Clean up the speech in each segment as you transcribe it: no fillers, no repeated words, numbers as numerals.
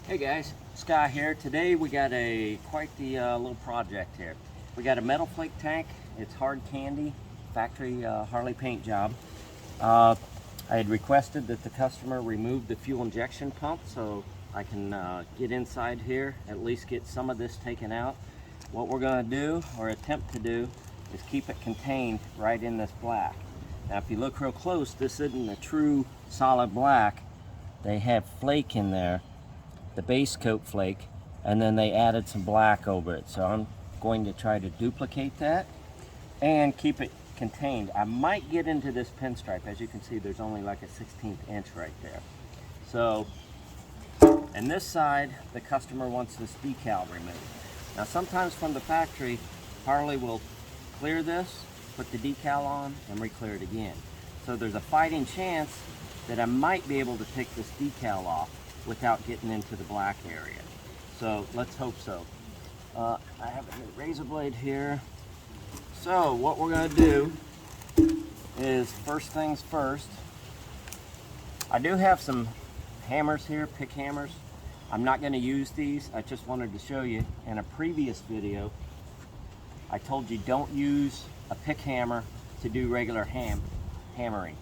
Hey guys, Sky here. Today we got quite the little project here. We got a metal flake tank. It's Hard Candy, factory Harley paint job. I had requested that the customer remove the fuel injection pump so I can get inside here, at least get some of this taken out. What we're going to do, or attempt to do, is keep it contained right in this black. Now if you look real close, this isn't a true solid black. They have flake in there, the base coat flake, and then they added some black over it. So I'm going to try to duplicate that and keep it contained. I might get into this pinstripe. As you can see, there's only like a 16th inch right there. So, and this side, the customer wants this decal removed. Now sometimes from the factory, Harley will clear this, put the decal on, and re-clear it again. So there's a fighting chance that I might be able to take this decal off without getting into the black area. So let's hope so. I have a razor blade here. So what we're going to do is, first things first, I do have some hammers here, pick hammers. I'm not going to use these. I just wanted to show you in a previous video I told you don't use a pick hammer to do regular hammering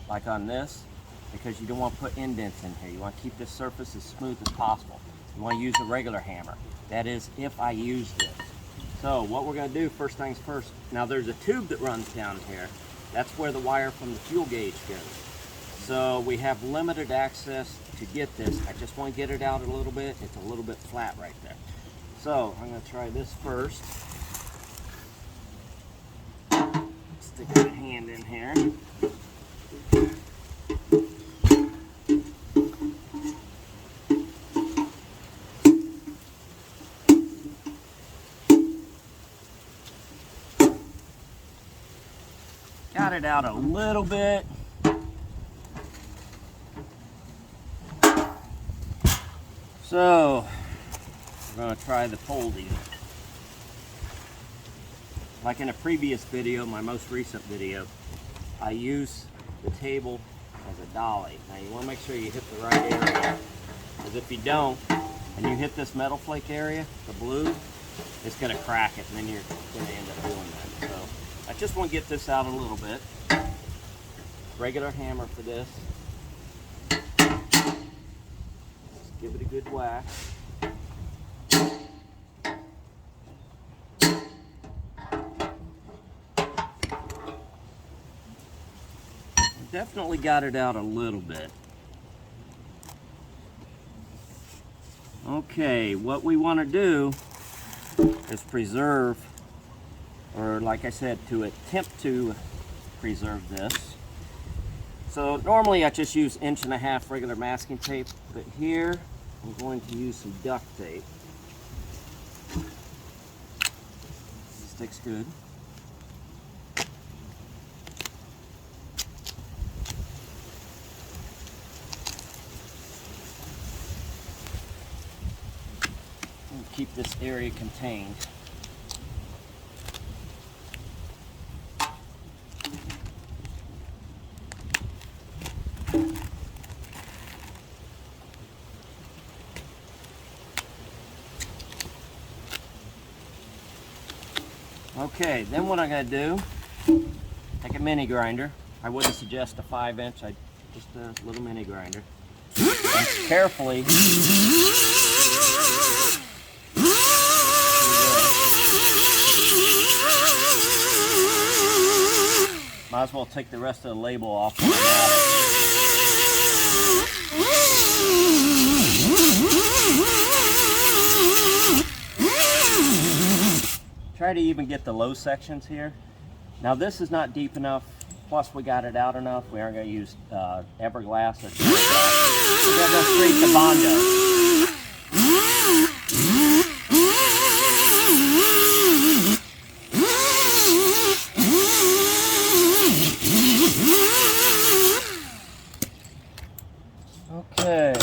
like on this, because you don't want to put indents in here. You want to keep this surface as smooth as possible. You want to use a regular hammer. That is if I use this. So what we're going to do, first things first, now there's a tube that runs down here. That's where the wire from the fuel gauge goes. So we have limited access to get this. I just want to get it out a little bit. It's a little bit flat right there. So I'm going to try this first. Stick my hand in here. Got it out a little bit. So we're going to try the folding. Like in a previous video, my most recent video, I use the table as a dolly. Now you want to make sure you hit the right area, because if you don't, and you hit this metal flake area, the blue, it's going to crack it, and then you're going to end up doing that. So I just want to get this out a little bit. Regular hammer for this. Just give it a good whack. Definitely got it out a little bit. Okay, what we want to do is preserve, or like I said, to attempt to preserve this. So normally I just use 1.5 inch regular masking tape, but here I'm going to use some duct tape. Sticks good. Keep this area contained. Okay, then what I'm going to do, take a mini grinder. I wouldn't suggest a 5 inch, just a little mini grinder. And carefully might as well take the rest of the label off when I'm at it. Try to even get the low sections here. Now this is not deep enough, plus we got it out enough. We aren't going to use Everglass or glass. We're going to go straight to Bondo. Okay,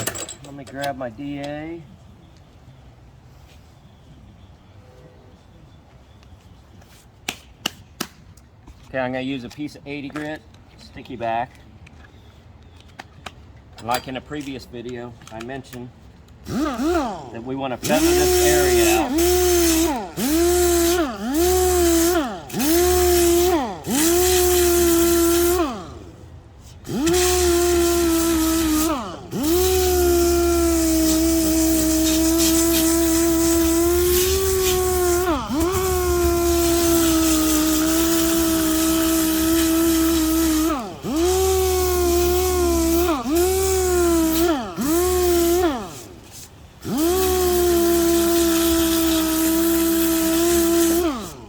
let me grab my DA. Okay, I'm going to use a piece of 80 grit, sticky back. Like in a previous video, I mentioned that we want to feather this area out.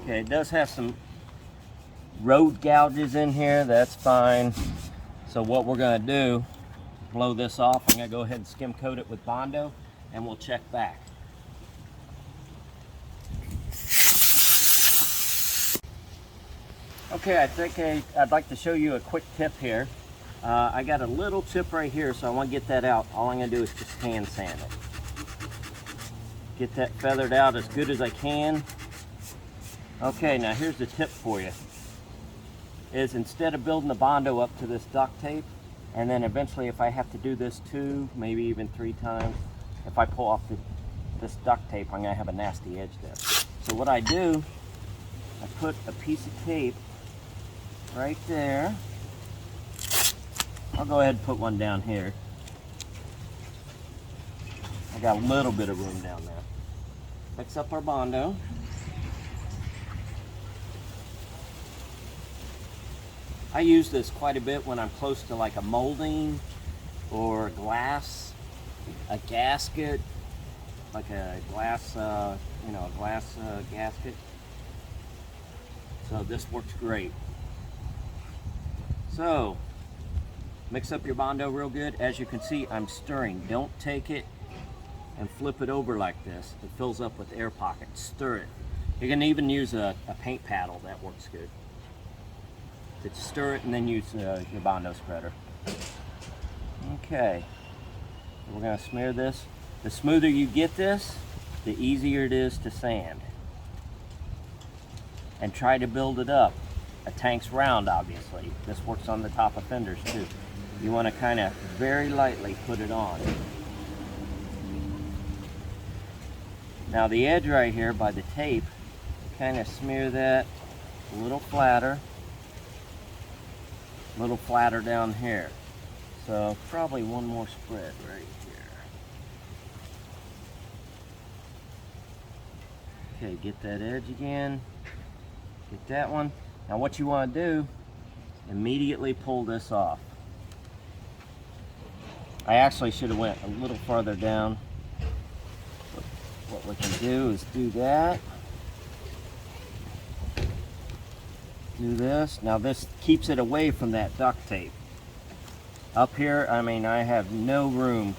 It does have some road gouges in here, that's fine. So what we're going to do, blow this off. I'm going to go ahead and skim coat it with Bondo and we'll check back. Okay, I think I'd like to show you a quick tip here. I got a little chip right here, so I want to get that out. All I'm going to do is just hand sand it. Get that feathered out as good as I can. Okay, now here's the tip for you. Is instead of building the Bondo up to this duct tape, and then eventually if I have to do this 2, maybe even 3 times, if I pull off this duct tape, I'm gonna have a nasty edge there. So what I do, I put a piece of tape right there. I'll go ahead and put one down here. I got a little bit of room down there. Mix up our Bondo. I use this quite a bit when I'm close to like a molding or glass, a gasket, like a glass, gasket. So this works great. So mix up your Bondo real good. As you can see, I'm stirring. Don't take it and flip it over like this. It fills up with air pockets. Stir it. You can even use a paint paddle. That works good. Just stir it and then use your Bondo spreader. Okay, we're going to smear this. The smoother you get this, the easier it is to sand. And try to build it up. A tank's round, obviously. This works on the top of fenders too. You want to kind of very lightly put it on. Now the edge right here by the tape, kind of smear that a little flatter. A little flatter down here. So probably one more spread right here. Okay, get that edge again. Get that one. Now what you want to do, immediately pull this off. I actually should have went a little farther down. What we can do is do that. Do this. Now this keeps it away from that duct tape. Up here, I mean, I have no room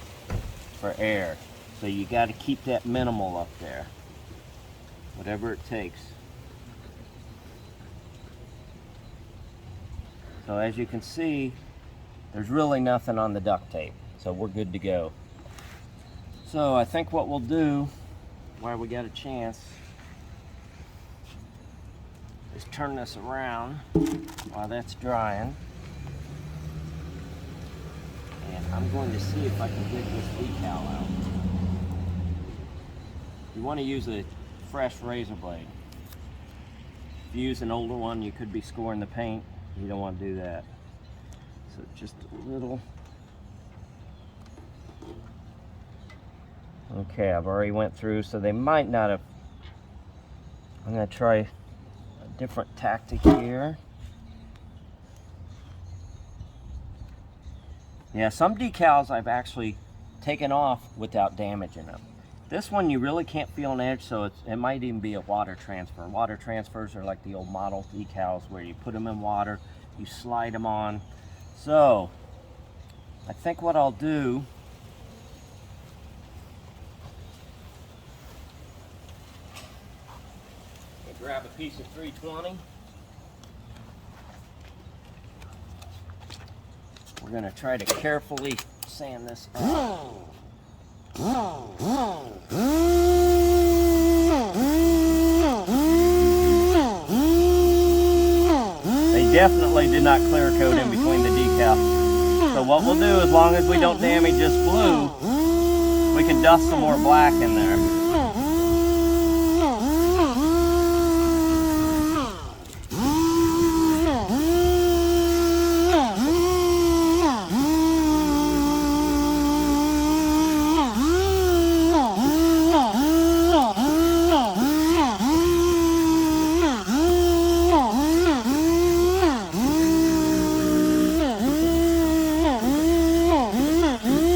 for air. So you got to keep that minimal up there. Whatever it takes. So as you can see, there's really nothing on the duct tape. So we're good to go. So I think what we'll do, while we got a chance, is turn this around while that's drying. And I'm going to see if I can get this decal out. You want to use a fresh razor blade. If you use an older one, you could be scoring the paint. You don't want to do that. So just a little. Okay, I've already went through, so they might not have. I'm going to try a different tactic here. Yeah, some decals I've actually taken off without damaging them. This one you really can't feel an edge, so it might even be a water transfer. Water transfers are like the old model decals where you put them in water, you slide them on. So, I think what I'll do, I'll grab a piece of 320. We're going to try to carefully sand this off. They definitely did not clear coat in between the decal. So what we'll do, as long as we don't damage this blue, we can dust some more black in there.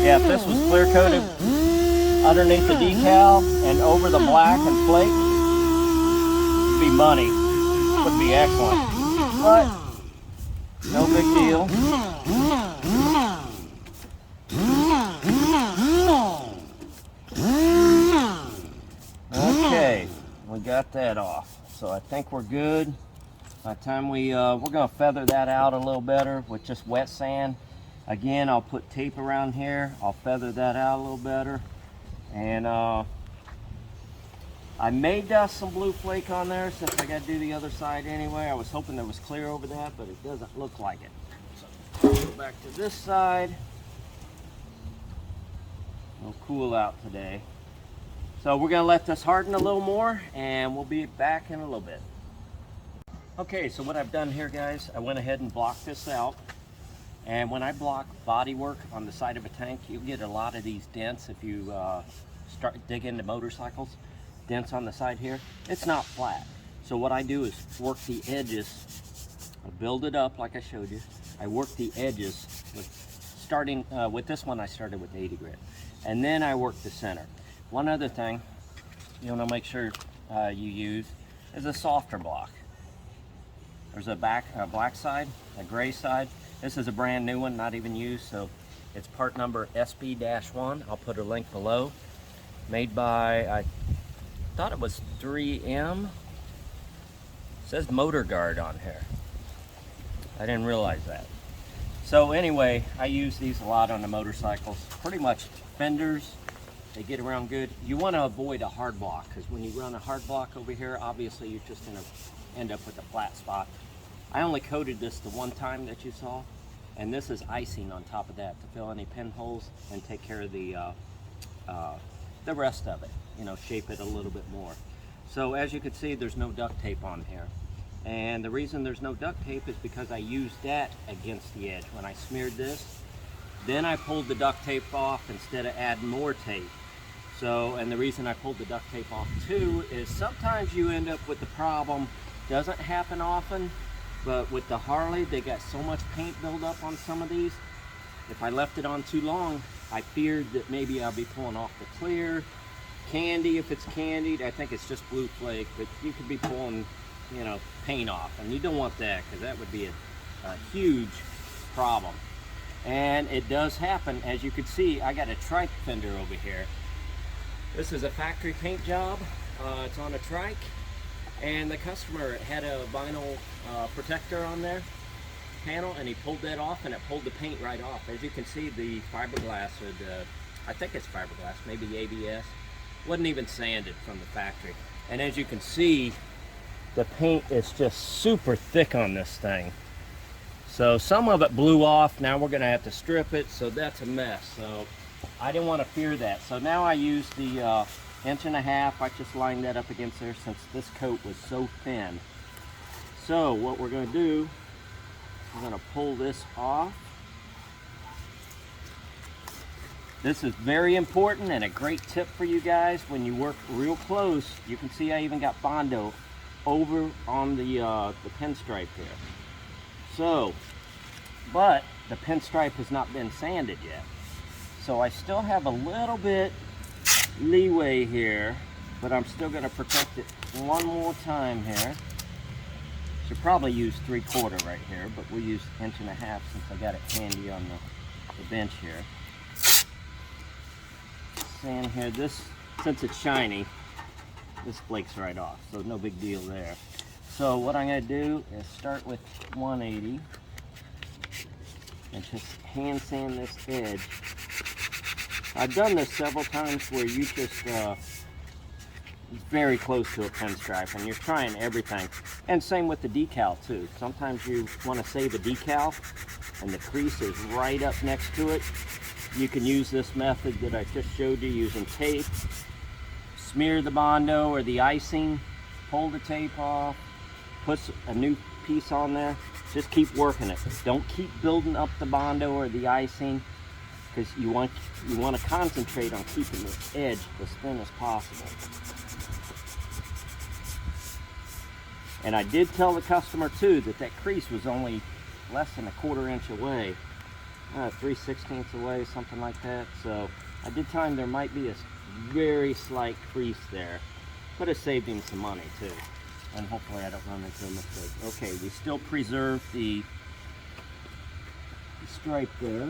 Yeah, if this was clear coated underneath the decal and over the black and flake, it'd be money. Would be excellent. But no big deal. Okay, we got that off. So I think we're good. By the time we're gonna feather that out a little better with just wet sand. Again, I'll put tape around here. I'll feather that out a little better. And I may dust some blue flake on there since I got to do the other side anyway. I was hoping there was clear over that, but it doesn't look like it. So go back to this side. It'll cool out today. So we're going to let this harden a little more, and we'll be back in a little bit. Okay, so what I've done here, guys, I went ahead and blocked this out. And when I block bodywork on the side of a tank, you get a lot of these dents if you start digging into motorcycles. Dents on the side here, it's not flat. So what I do is work the edges. I build it up like I showed you. I work the edges. Starting with this one, I started with 80 grit. And then I work the center. One other thing you want to make sure you use is a softer block. There's a black side, a gray side. This is a brand new one, not even used, so it's part number SB-1. I'll put a link below. Made by, I thought it was 3M. It says Motor Guard on here. I didn't realize that. So anyway, I use these a lot on the motorcycles. Pretty much fenders, they get around good. You want to avoid a hard block, because when you run a hard block over here, obviously you're just going to end up with a flat spot. I only coated this the one time that you saw, and this is icing on top of that to fill any pinholes and take care of the rest of it, you know, shape it a little bit more. So as you can see, there's no duct tape on here. And the reason there's no duct tape is because I used that against the edge. When I smeared this, then I pulled the duct tape off instead of adding more tape. So, and the reason I pulled the duct tape off too is sometimes you end up with the problem, doesn't happen often, but with the Harley, they got so much paint buildup on some of these. If I left it on too long, I feared that maybe I'll be pulling off the clear. Candy, if it's candied, I think it's just blue flake, but you could be pulling, you know, paint off, and you don't want that, because that would be a huge problem. And it does happen. As you can see, I got a trike fender over here. This is a factory paint job. It's on a trike. And the customer had a vinyl protector on there panel, and he pulled that off, and it pulled the paint right off. As you can see, the fiberglass, or the, I think it's fiberglass, maybe ABS, wasn't even sanded from the factory. And as you can see, the paint is just super thick on this thing. So some of it blew off. Now we're gonna have to strip it, so that's a mess. So I didn't want to fear that. So now I use the 1.5 inch. I just lined that up against there since this coat was so thin. So what we're going to do, we're going to pull this off. This is very important and a great tip for you guys when you work real close. You can see I even got Bondo over on the pinstripe here. So, but the pinstripe has not been sanded yet. So I still have a little bit leeway here, but I'm still going to protect it one more time here. Should probably use 3/4 right here, but we'll use 1.5 inches since I got it handy on the bench here. Sand here, this, since it's shiny, this flakes right off, so no big deal there. So what I'm going to do is start with 180 and just hand sand this edge. I've done this several times where you just very close to a pinstripe and you're trying everything. And same with the decal too. Sometimes you want to save a decal and the crease is right up next to it. you can use this method that I just showed you using tape. Smear the Bondo or the icing, pull the tape off, put a new piece on there. Just keep working it. Don't keep building up the Bondo or the icing, because you want to concentrate on keeping this edge as thin as possible. And I did tell the customer too that that crease was only less than 1/4 inch away, 3/16 away, something like that. So I did tell him there might be a very slight crease there, but it saved him some money too. And hopefully I don't run into a mistake. Okay, we still preserve the stripe there.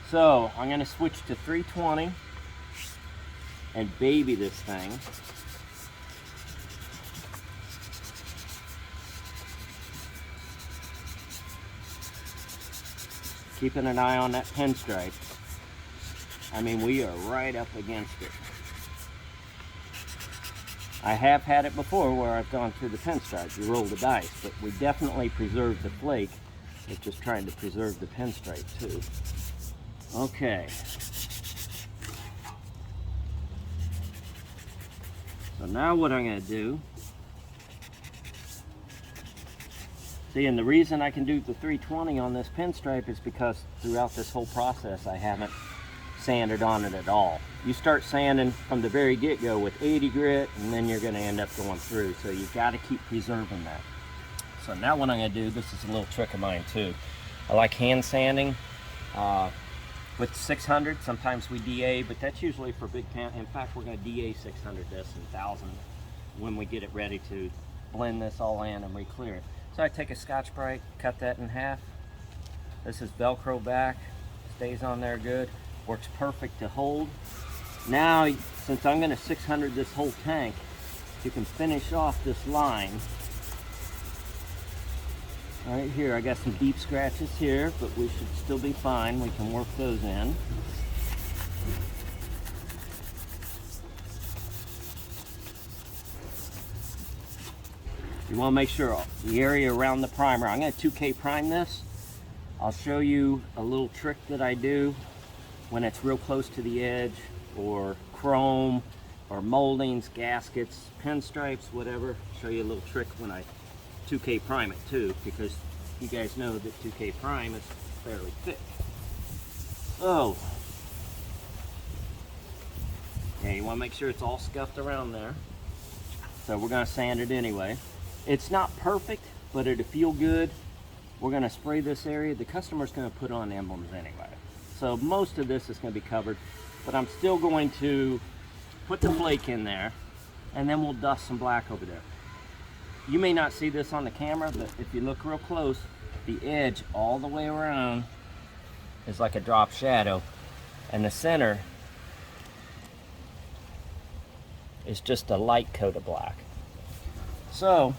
So I'm going to switch to 320 and baby this thing. Keeping an eye on that pinstripe. I mean, we are right up against it. I have had it before where I've gone through the pinstripe. You roll the dice, but we definitely preserve the flake. It's just trying to preserve the pinstripe too. Okay. So now what I'm going to do, see, and the reason I can do the 320 on this pinstripe is because throughout this whole process I haven't sanded on it at all. You start sanding from the very get-go with 80 grit, and then you're going to end up going through. So you've got to keep preserving that. So now what I'm going to do, this is a little trick of mine too. I like hand sanding with 600. Sometimes we DA, but that's usually for big pan. In fact, we're going to DA 600 this and 1000 when we get it ready to blend this all in and re-clear it. So I take a Scotch-Brite, cut that in half. This is Velcro back, stays on there good, works perfect to hold. Now, since I'm going to 600 this whole tank, you can finish off this line. Right here, I got some deep scratches here, but we should still be fine. We can work those in. You want to make sure the area around the primer, I'm going to 2K prime this. I'll show you a little trick that I do when it's real close to the edge, or chrome, or moldings, gaskets, pinstripes, whatever. Show you a little trick when I 2K prime it too, because you guys know that 2K prime is fairly thick. Oh, yeah, you want to make sure it's all scuffed around there. So we're going to sand it anyway. It's not perfect, but it'll feel good. We're going to spray this area. The customer's going to put on emblems anyway. So most of this is going to be covered, but I'm still going to put the flake in there, and then we'll dust some black over there. You may not see this on the camera, but if you look real close, the edge all the way around is like a drop shadow, and the center is just a light coat of black. So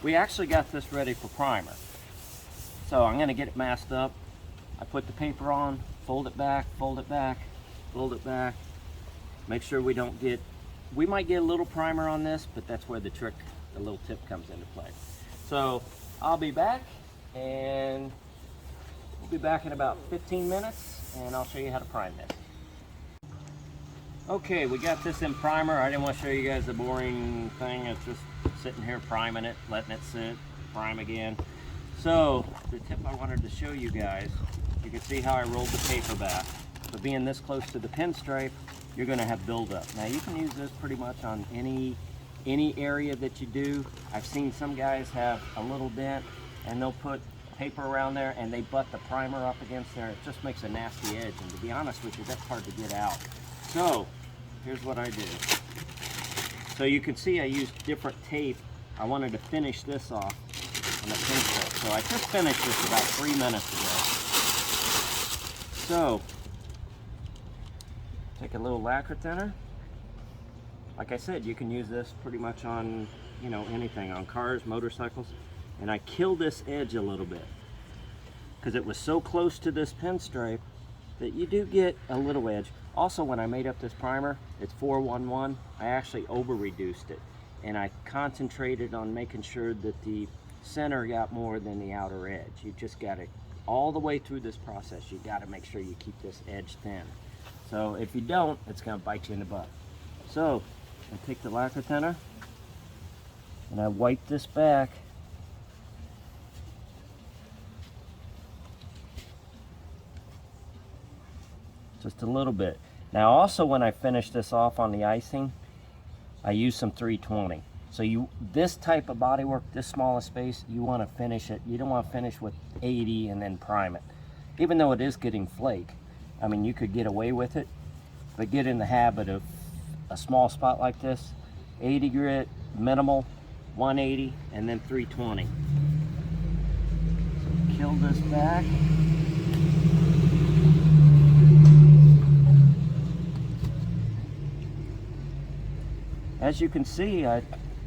we actually got this ready for primer. So I'm going to get it masked up. I put the paper on, fold it back, fold it back, fold it back. Make sure we don't get, we might get a little primer on this, but that's where the trick, the little tip comes into play. So I'll be back, and we'll be back in about 15 minutes, and I'll show you how to prime this. Okay, we got this in primer. I didn't want to show you guys the boring thing. It's just sitting here priming it, letting it sit, prime again. So the tip I wanted to show you guys, you can see how I rolled the paper back. But being this close to the pinstripe, you're going to have buildup. Now you can use this pretty much on any area that you do. I've seen some guys have a little dent and they'll put paper around there and they butt the primer up against there. It just makes a nasty edge, and to be honest with you, that's hard to get out. So here's what I do. So you can see I used different tape. I wanted to finish this off on the pinstripe. So I just finished this about 3 minutes ago. So take a little lacquer thinner. Like I said, you can use this pretty much on, you know, anything, on cars, motorcycles. And I killed this edge a little bit because it was so close to this pinstripe that you do get a little edge. Also, when I made up this primer, it's 411. I actually over reduced it, and I concentrated on making sure that the center got more than the outer edge. You just got to all the way through this process, you got to make sure you keep this edge thin. So if you don't, it's going to bite you in the butt. So I take the lacquer thinner and I wipe this back. Just a little bit. Now also, when I finish this off on the icing, I use some 320. So this type of bodywork, this small of space, you want to finish it. You don't want to finish with 80 and then prime it. Even though it is getting flake, I mean, you could get away with it, but get in the habit of a small spot like this, 80 grit, minimal, 180, and then 320. So kill this back. As you can see, I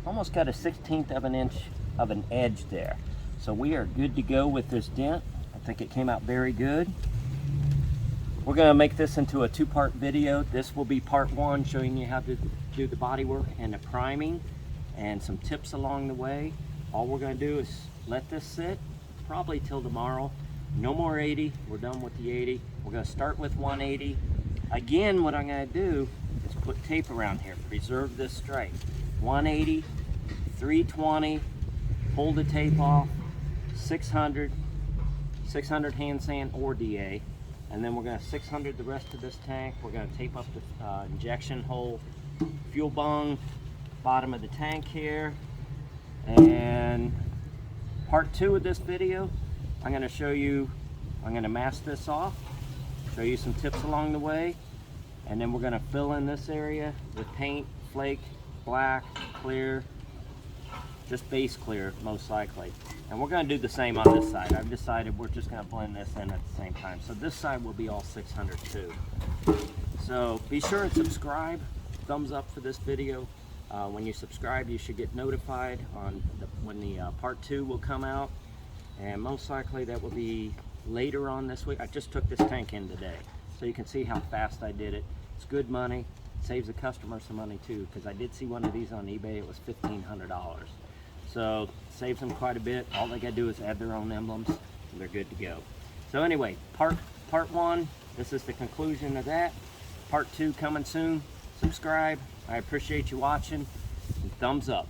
almost got a 1/16 of an inch of an edge there. So we are good to go with this dent. I think it came out very good. We're going to make this into a two-part video. This will be part one, showing you how to do the bodywork and the priming and some tips along the way. All we're going to do is let this sit probably till tomorrow. No more 80. We're done with the 80. We're going to start with 180. Again, what I'm going to do is put tape around here, preserve this stripe. 180, 320, pull the tape off, 600 hand sand or DA, and then we're going to 600 the rest of this tank. We're going to tape up the injection hole, fuel bung, bottom of the tank here. And part two of this video, I'm going to show you, I'm going to mask this off, show you some tips along the way, and then we're going to fill in this area with paint, flake, black, clear, just base clear most likely. And we're going to do the same on this side. I've decided we're just going to blend this in at the same time. So this side will be all 600 too. So be sure and subscribe. Thumbs up for this video. When you subscribe, you should get notified on when the part two will come out. And most likely that will be later on this week. I just took this tank in today, so you can see how fast I did it. It's good money. Saves the customer some money too, because I did see one of these on eBay. It was $1,500. So saves them quite a bit. All they gotta do is add their own emblems and they're good to go. So anyway, part one, this is the conclusion of that. Part two coming soon. Subscribe. I appreciate you watching, and thumbs up.